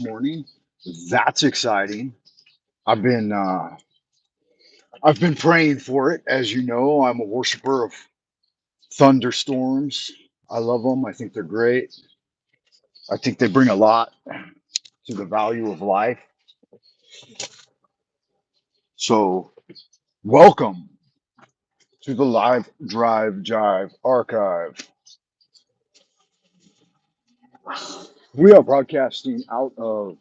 Morning. That's exciting. I've been uh, I've been praying for it. As you know, I'm a worshiper of thunderstorms. I love them. I think they're great. I think they bring a lot to the value of life. So, welcome to the Live Drive Jive Archive. We are broadcasting out of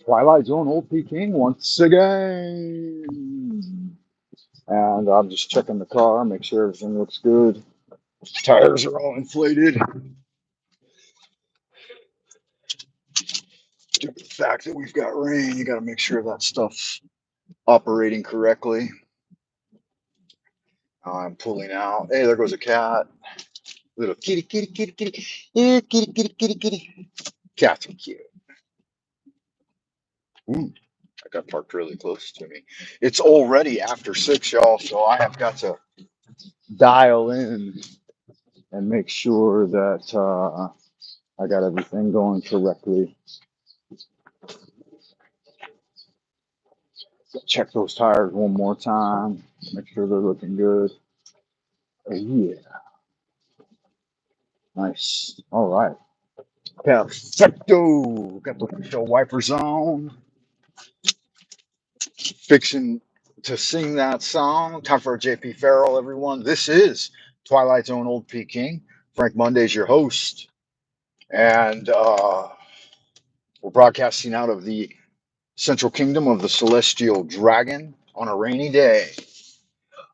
Twilight Zone Old Peking once again. And I'm just checking the car, make sure everything looks good. Tires are all inflated. Due to the fact that we've got rain, you got to make sure that stuff's operating correctly. I'm pulling out. Hey, there goes a cat. Little kitty, kitty, kitty, kitty. Yeah, kitty, kitty, kitty, kitty. Cats are cute. Ooh, I got parked really close to me. It's already after 6, y'all, so I have got to dial in and make sure that I got everything going correctly. Check those tires one more time. Make sure they're looking good. Oh, yeah, nice. All right. Perfecto. Got the windshield wipers on. Fixing to sing that song. Time for a JP Farrell, everyone. This is Twilight Zone Old Peking. Frank Monday's your host. And we're broadcasting out of the Central Kingdom of the Celestial Dragon on a rainy day.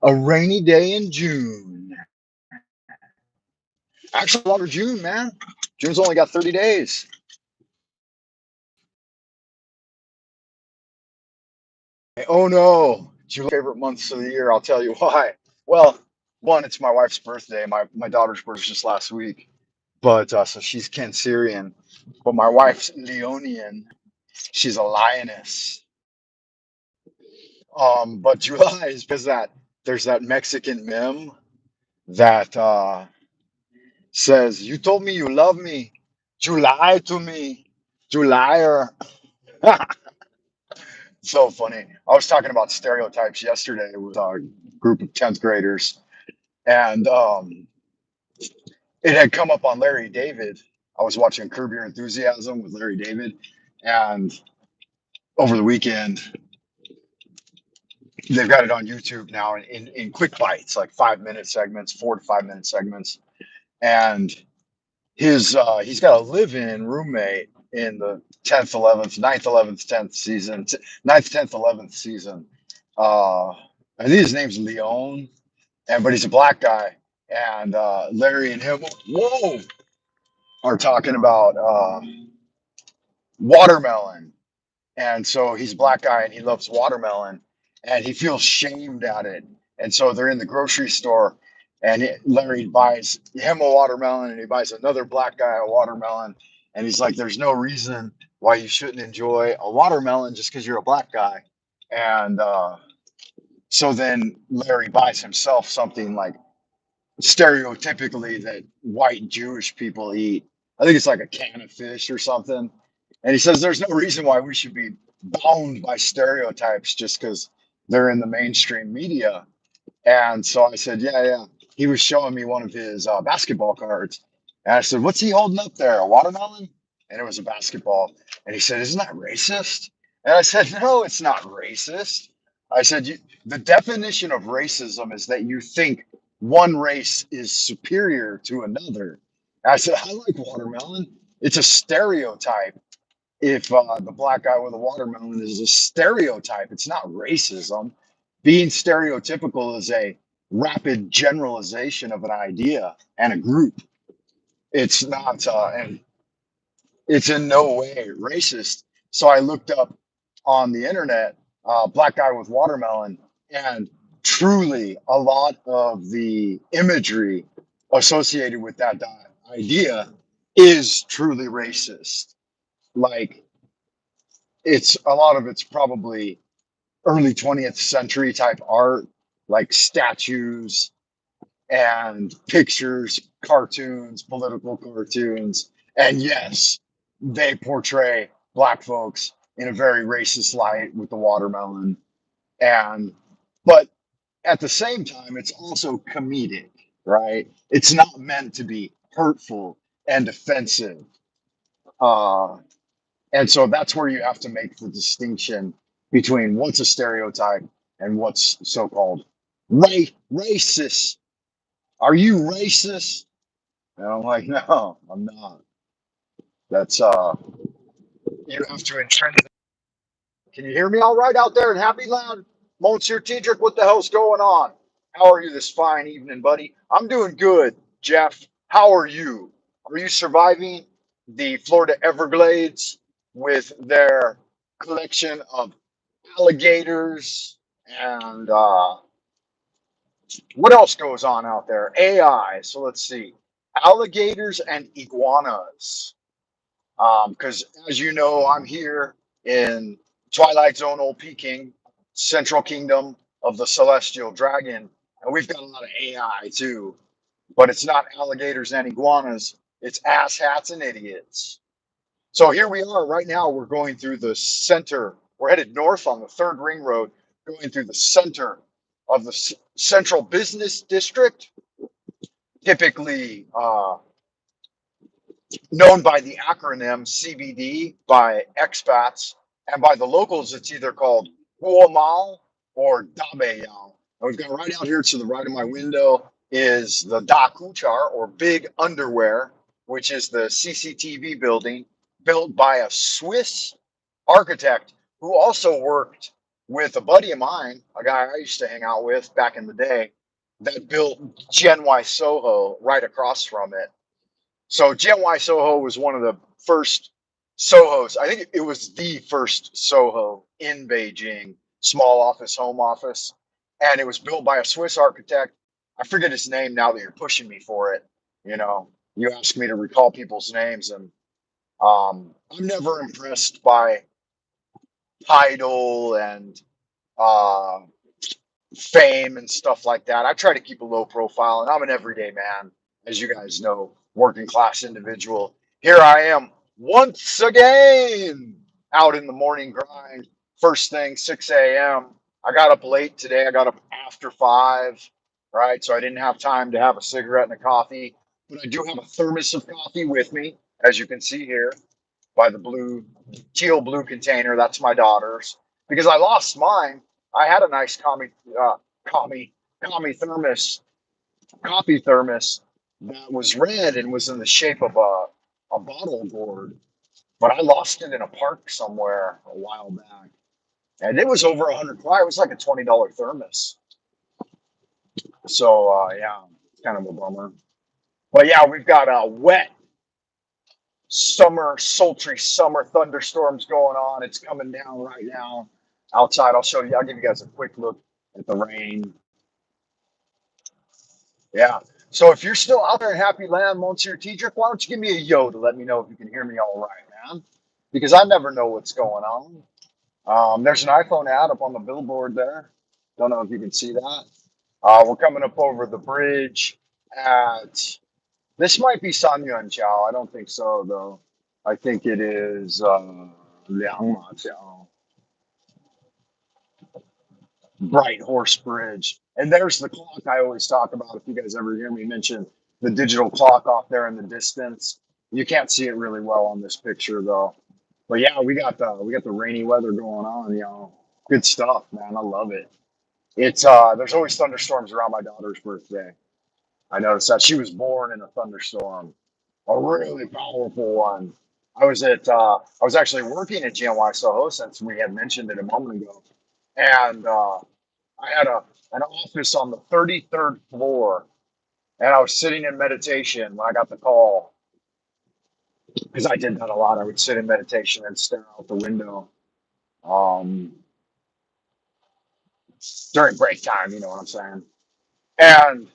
A rainy day in June. Actually, longer June, man. June's only got 30 days. Oh no, July favorite months of the year. I'll tell you why. Well, one, it's my wife's birthday. My daughter's birthday was just last week, but so she's Cancerian, but my wife's Leonian. She's a lioness. But July is because that there's that Mexican meme that says, "You told me you love me, July to me, Julier." So funny. I was talking about stereotypes yesterday with a group of 10th graders, and it had come up on Larry David. I was watching Curb Your Enthusiasm with Larry David, and over the weekend, they've got it on YouTube now in quick bites, like 5 minute segments, 4 to 5 minute segments. And he's got a live-in roommate in the 10th, 11th, ninth, 11th, 10th season, ninth, 10th, 11th season. I think his name's Leon, but he's a black guy. And Larry and him, whoa, are talking about watermelon. And so he's a black guy and he loves watermelon and he feels shamed at it. And so they're in the grocery store and Larry buys him a watermelon and he buys another black guy a watermelon. And he's like, there's no reason why you shouldn't enjoy a watermelon just because you're a black guy. And so then Larry buys himself something like stereotypically that white Jewish people eat. I think it's like a can of fish or something. And he says there's no reason why we should be bound by stereotypes just because they're in the mainstream media. And so I said, yeah, yeah. He was showing me one of his basketball cards. And I said, what's he holding up there? A watermelon? And it was a basketball. And he said, isn't that racist? And I said, no, it's not racist. I said, the definition of racism is that you think one race is superior to another. And I said, I like watermelon. It's a stereotype. If the black guy with a watermelon is a stereotype, it's not racism. Being stereotypical is a rapid generalization of an idea and a group. It's not, and it's in no way racist. So I looked up on the internet, black guy with watermelon, and truly a lot of the imagery associated with that idea is truly racist. Like it's a lot of it's probably early 20th century type art, like statues and pictures, cartoons, political cartoons. And yes, they portray black folks in a very racist light with the watermelon. And, but at the same time, it's also comedic, right? It's not meant to be hurtful and offensive. Uh, and so that's where you have to make the distinction between what's a stereotype and what's so-called racist. Are you racist? And I'm like, no, I'm not. That's you have to intrinsic. Can you hear me all right out there in Happy Land? Monsieur Tiedrick, what the hell's going on? How are you this fine evening, buddy? I'm doing good, Jeff. How are you? Are you surviving the Florida Everglades with their collection of alligators and what else goes on out there? AI. So let's see. Alligators and iguanas. Because as you know, I'm here in Twilight Zone Old Peking, Central Kingdom of the Celestial Dragon, and we've got a lot of AI too. But it's not alligators and iguanas; it's asshats and idiots. So here we are right now. We're going through the center. We're headed north on the third ring road, going through the center of the central business district, typically known by the acronym CBD by expats, and by the locals, it's either called Guamal or Dabeyang. We've got right out here to the right of my window is the Da Kuchar, or Big Underwear, which is the CCTV building built by a Swiss architect who also worked with a buddy of mine, a guy I used to hang out with back in the day, that built Gen Y Soho right across from it. So Gen Y Soho was one of the first Sohos. I think it was the first Soho in Beijing, small office, home office. And it was built by a Swiss architect. I forget his name now that you're pushing me for it. You know, you ask me to recall people's names, and I'm never impressed by title and uh, fame and stuff like that. I try to keep a low profile, and I'm an everyday man, as you guys know, working class individual. Here I am once again out in the morning grind. First thing, 6 a.m. I got up late today. I got up after 5, right? So I didn't have time to have a cigarette and a coffee, but I do have a thermos of coffee with me, as you can see here by the teal blue container. That's my daughter's because I lost mine. I had a nice commie, commie thermos, coffee thermos that was red and was in the shape of a bottle gourd, but I lost it in a park somewhere a while back, and it was over 100. It was like a $20 thermos. So yeah, it's kind of a bummer. But yeah, we've got a wet summer, sultry summer thunderstorms going on. It's coming down right now outside. I'll show you. I'll give you guys a quick look at the rain. Yeah. So if you're still out there in Happy Land, Monsieur Tiedrick, why don't you give me a yo to let me know if you can hear me all right, man? Because I never know what's going on. There's an iPhone ad up on the billboard there. Don't know if you can see that. We're coming up over the bridge at, this might be Sanyuan Chao. I don't think so, though. I think it is Liangma Chao. Bright Horse Bridge. And there's the clock I always talk about. If you guys ever hear me mention the digital clock off there in the distance, you can't see it really well on this picture though. But yeah, we got the rainy weather going on. Good stuff, man. I love it. It's there's always thunderstorms around my daughter's birthday. I noticed that she was born in a thunderstorm, a really powerful one. I was actually working at GNY Soho, since we had mentioned it a moment ago, and I had an office on the 33rd floor, and I was sitting in meditation when I got the call, because I did that a lot. I would sit in meditation and stare out the window um, during break time. You know what I'm saying? And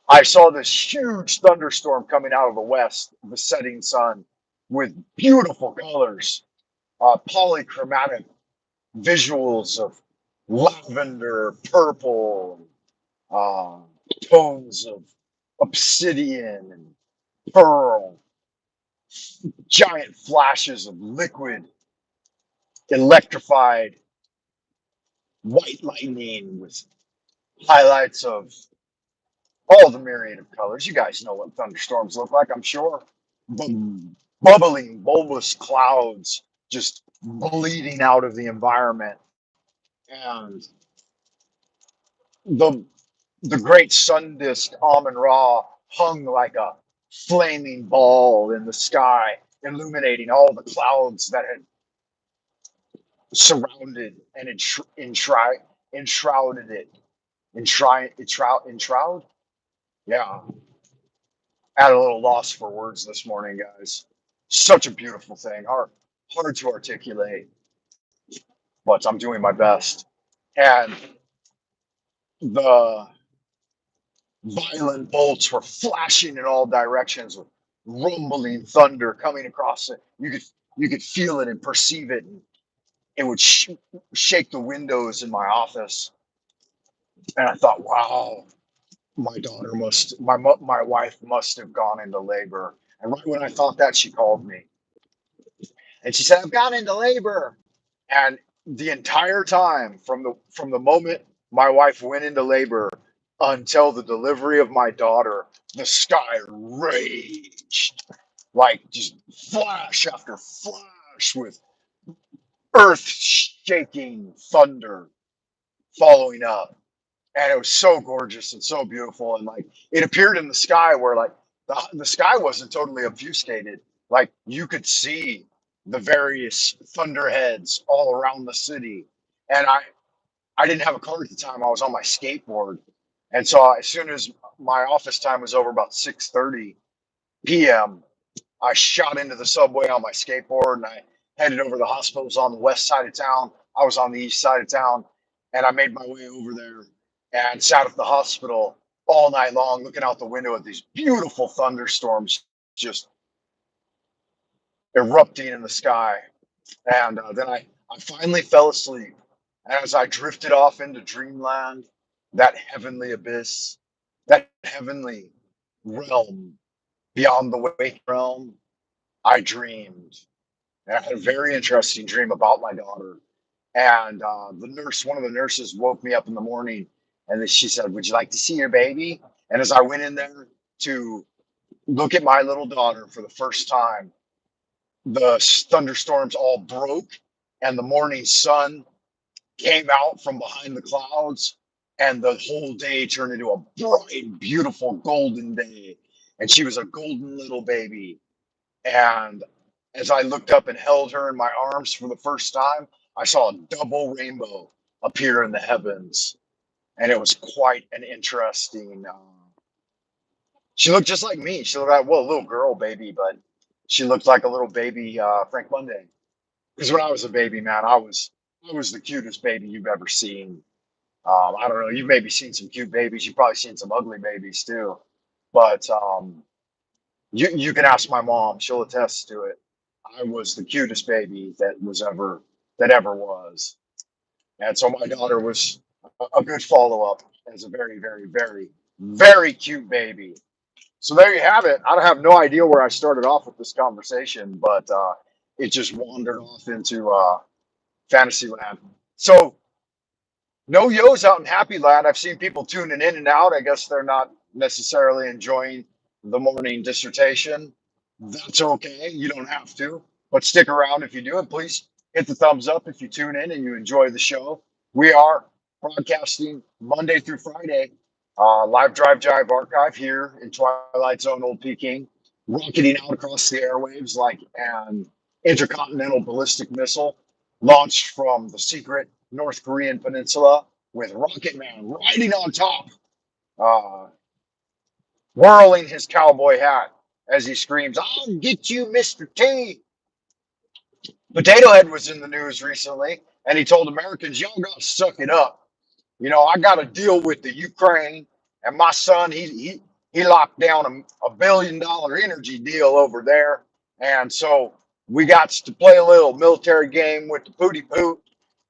I saw this huge thunderstorm coming out of the west, the setting sun, with beautiful colors, polychromatic visuals of lavender, purple, uh, tones of obsidian and pearl. giant flashes of liquid, electrified white lightning with highlights of all the myriad of colors. You guys know what thunderstorms look like, I'm sure. Bubbling, bulbous clouds just bleeding out of the environment. And the the great sun disk Amun Ra hung like a flaming ball in the sky, illuminating all the clouds that had surrounded and enshrouded it. Enshroud? Yeah. At a little loss for words this morning, guys. Such a beautiful thing. Hard to articulate, but I'm doing my best. And the violent bolts were flashing in all directions with rumbling thunder coming across it. You could feel it and perceive it. And it would shake the windows in my office. And I thought, wow, my wife must have gone into labor. And right when I thought that, she called me and she said, I've gone into labor. And the entire time from the moment my wife went into labor until the delivery of my daughter, the sky raged like just flash after flash with earth shaking thunder following up. And it was so gorgeous and so beautiful. And like it appeared in the sky where like the sky wasn't totally obfuscated. Like you could see the various thunderheads all around the city. And I didn't have a car at the time. I was on my skateboard. And so as soon as my office time was over about 6:30 p.m., I shot into the subway on my skateboard and I headed over to the hospitals on the west side of town. I was on the east side of town and I made my way over there and sat at the hospital all night long looking out the window at these beautiful thunderstorms just erupting in the sky. And then I finally fell asleep. And as I drifted off into dreamland, that heavenly abyss, that heavenly realm beyond the waking realm, I dreamed. And I had a very interesting dream about my daughter. And one of the nurses woke me up in the morning and then she said, would you like to see your baby? And as I went in there to look at my little daughter for the first time, the thunderstorms all broke and the morning sun came out from behind the clouds and the whole day turned into a bright, beautiful golden day. And she was a golden little baby. And as I looked up and held her in my arms for the first time, I saw a double rainbow appear in the heavens. And it was quite an interesting. She looked just like me. She looked like, well, a little girl baby, but she looked like a little baby Frank Monday. Because when I was a baby, man, I was the cutest baby you've ever seen. I don't know. You've maybe seen some cute babies. You've probably seen some ugly babies too. But you can ask my mom; she'll attest to it. I was the cutest baby that ever was, and so my daughter was a good follow up as a very, very, very, very cute baby. So there you have it. I have no idea where I started off with this conversation, but it just wandered off into Fantasyland. So no yos out in Happy Land. I've seen people tuning in and out. I guess they're not necessarily enjoying the morning dissertation. That's okay. You don't have to, but stick around if you do. And please hit the thumbs up if you tune in and you enjoy the show. We are broadcasting Monday through Friday, live Drive Jive archive here in Twilight Zone Old Peking, rocketing out across the airwaves like an intercontinental ballistic missile launched from the secret North Korean peninsula with Rocket Man riding on top, uh, whirling his cowboy hat as he screams, I'll get you, Mr. T. Potato Head was in the news recently, and he told Americans, y'all got to suck it up. I got to deal with the Ukraine, and my son, he locked down a $1 billion energy deal over there. And so we got to play a little military game with the pooty poot,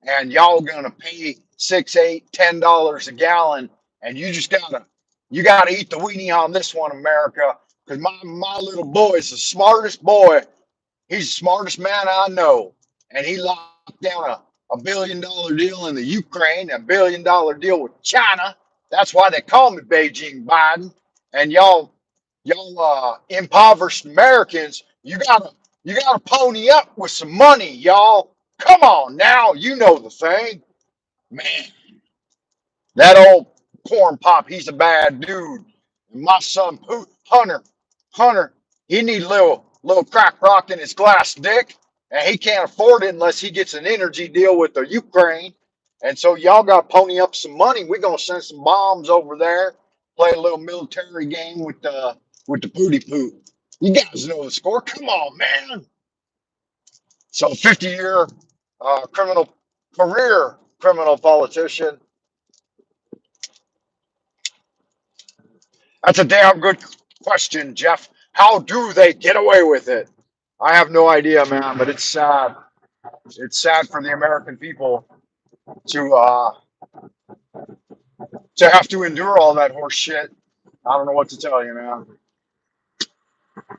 and y'all gonna pay 6, 8, $10 a gallon, and you gotta eat the weenie on this one, America. because my little boy is the smartest boy. He's the smartest man I know. And he locked down a $1 billion deal in the Ukraine, $1 billion deal with China. That's why they call me Beijing Biden. And y'all impoverished Americans, you gotta pony up with some money, y'all. Come on now, you know the thing. Man, that old corn pop, he's a bad dude. And my son Hunter, he need little crack rock in his glass dick, and he can't afford it unless he gets an energy deal with the Ukraine. And so y'all got to pony up some money. We're gonna send some bombs over there, play a little military game with the pooty poo. You guys know the score. Come on, man. So 50-year criminal career criminal politician. That's a damn good question, Jeff. How do they get away with it? I have no idea, man, but it's sad. It's sad for the American people to uh, to have to endure all that horse shit. I don't know what to tell you, man.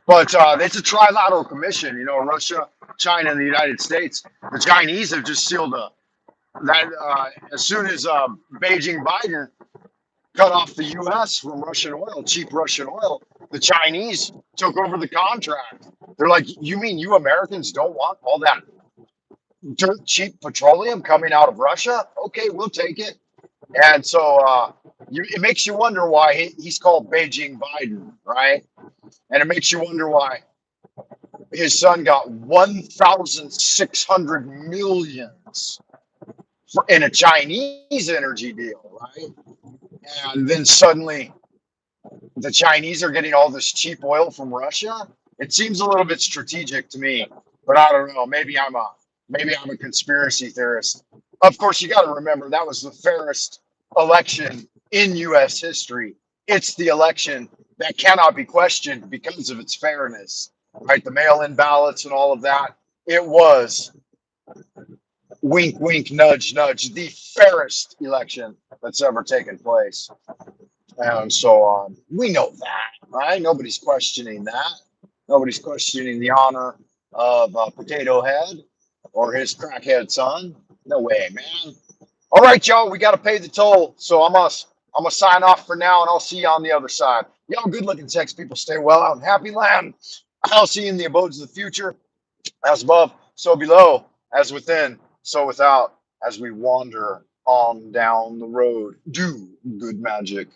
But it's a trilateral commission. You know, Russia, China, and the United States. The Chinese have just sealed that as soon as Beijing Biden cut off the U.S. from Russian oil, cheap Russian oil, the Chinese took over the contract. They're like, you mean you Americans don't want all that dirt cheap petroleum coming out of Russia? Okay, we'll take it. And so it makes you wonder why he's called Beijing Biden, right? And it makes you wonder why his son got 1,600 millions in a Chinese energy deal, right? And then suddenly the Chinese are getting all this cheap oil from Russia. It seems a little bit strategic to me, but I don't know. Maybe I'm a conspiracy theorist. Of course, you got to remember that was the fairest election in U.S. history. It's the election that cannot be questioned because of its fairness, right? The mail-in ballots and all of that. It was wink, wink, nudge, nudge, the fairest election that's ever taken place. And so we know that, right? Nobody's questioning that. Nobody's questioning the honor of Potato Head or his crackhead son. No way, man. All right, y'all, we got to pay the toll. So I'm gonna sign off for now, and I'll see you on the other side. Y'all, good-looking sex people, stay well out in happy land. I'll see you in the abodes of the future, as above, so below, as within, so without, as we wander on down the road. Do good magic.